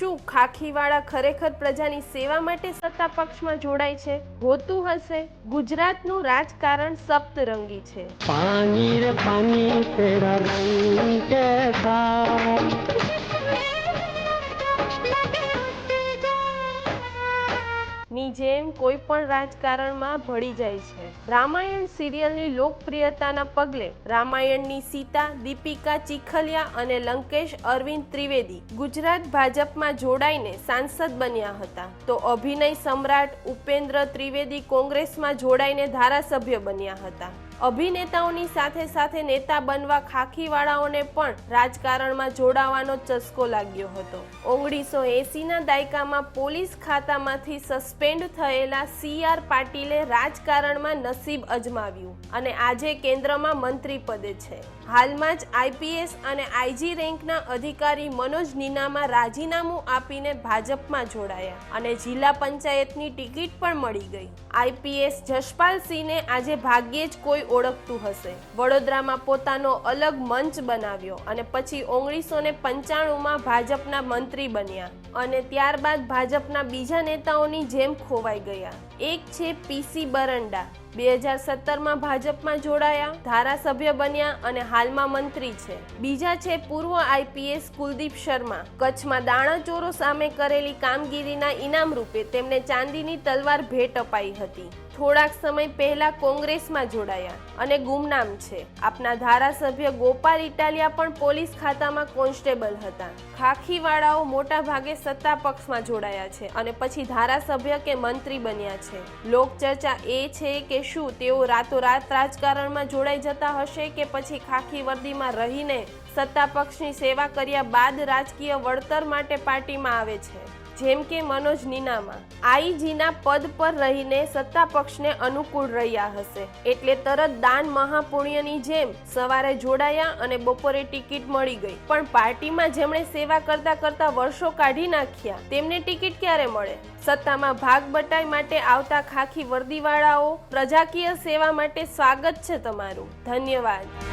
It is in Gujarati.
શું ખાખીવાળા ખરેખર પ્રજાની સેવા માટે સત્તા પક્ષમાં જોડાય છે? હોતું હશે. ગુજરાતનું રાજકારણ સપ્તરંગી છે. पानी रे पानी तेरा रंग कैसा ની જેમ કોઈ પણ રાજકારણમાં ભળી જાય છે. રામાયણ સિરિયલની લોકપ્રિયતાના પગલે રામાયણની સીતા, દીપિકા ચીખલિયા અને લંકેશ અરવિંદ ત્રિવેદી ગુજરાત ભાજપમાં જોડાઈને સાંસદ બન્યા હતા, તો અભિનય સમ્રાટ ઉપેન્દ્ર ત્રિવેદી કોંગ્રેસમાં જોડાઈને ધારાસભ્ય બન્યા હતા. અભિનેતાઓની સાથે સાથે નેતા બનવા ખાખીવાળાઓને પણ રાજકારણમાં જોડાવાનો ચસ્કો લાગ્યો હતો. 1980ના દાયકામાં પોલીસ ખાતામાંથી સસ્પેન્ડ થયેલા CR પાટીલે રાજકારણમાં નસીબ અજમાવ્યું અને આજે કેન્દ્રમાં મંત્રી પદે છે. હાલમાં જ IPS અને IG રેન્કના અધિકારી મનોજ નીનામા રાજીનામું આપીને ભાજપમાં જોડાયા અને જિલ્લા પંચાયતની ટિકિટ પણ મળી ગઈ. IPS જશપાલસિંહને આજે ભાગ્યે જ કોઈ ઓળખતું હશે. વડોદરામાં પોતાનો અલગ મંચ બનાવ્યો અને પછી 1995માં ભાજપના મંત્રી બન્યા અને ત્યારબાદ ભાજપના બીજા નેતાઓની જેમ ખોવાઈ ગયા. એક છે PC બરંડા, 2017માં ભાજપમાં જોડાયા, ધારાસભ્ય બન્યા અને હાલમાં મંત્રી છે. બીજા છે પૂર્વ IPS કુલદીપ શર્મા. કચ્છમાં દાણાચોરો સામે કરેલી કામગીરીના ઇનામ રૂપે તેમને ચાંદીની તલવાર ભેટ અપાઈ હતી. થોડાક સમય પહેલા કોંગ્રેસમાં જોડાયા અને ગુમનામ છે. આપના ધારાસભ્ય ગોપાલ ઇટાલિયા પણ પોલીસ ખાતામાં કોન્સ્ટેબલ હતા. ખાખીવાળાઓ મોટા ભાગે સત્તા પક્ષમાં જોડાયા છે અને પછી ધારાસભ્ય કે મંત્રી બન્યા છે. લોકચર્ચા એ છે કે શું તેઓ રાતોરાત રાજકારણમાં જોડાઈ જતા હશે કે પછી ખાખી વર્દીમાં રહીને સત્તા પક્ષની સેવા કર્યા બાદ રાજકીય વળતર માટે પાર્ટીમાં આવે છે. જેમ કે મનોજ નીનામા IG ના પદ પર રહીને સત્તા પક્ષને અનુકૂળ રહ્યા હશે એટલે તરત દાન મહાપુણ્યની જેમ સવારે જોડાયા અને બપોરે ટિકિટ મળી ગઈ. પણ પાર્ટીમાં જેમણે સેવા કરતા કરતા વર્ષો કાઢી નાખ્યા તેમને ટિકિટ ક્યારે મળે? સત્તામાં ભાગ બટાઈ માટે આવતા ખાખી વર્દીવાળાઓ પ્રજાકીય સેવા માટે સ્વાગત છે તમારું. ધન્યવાદ.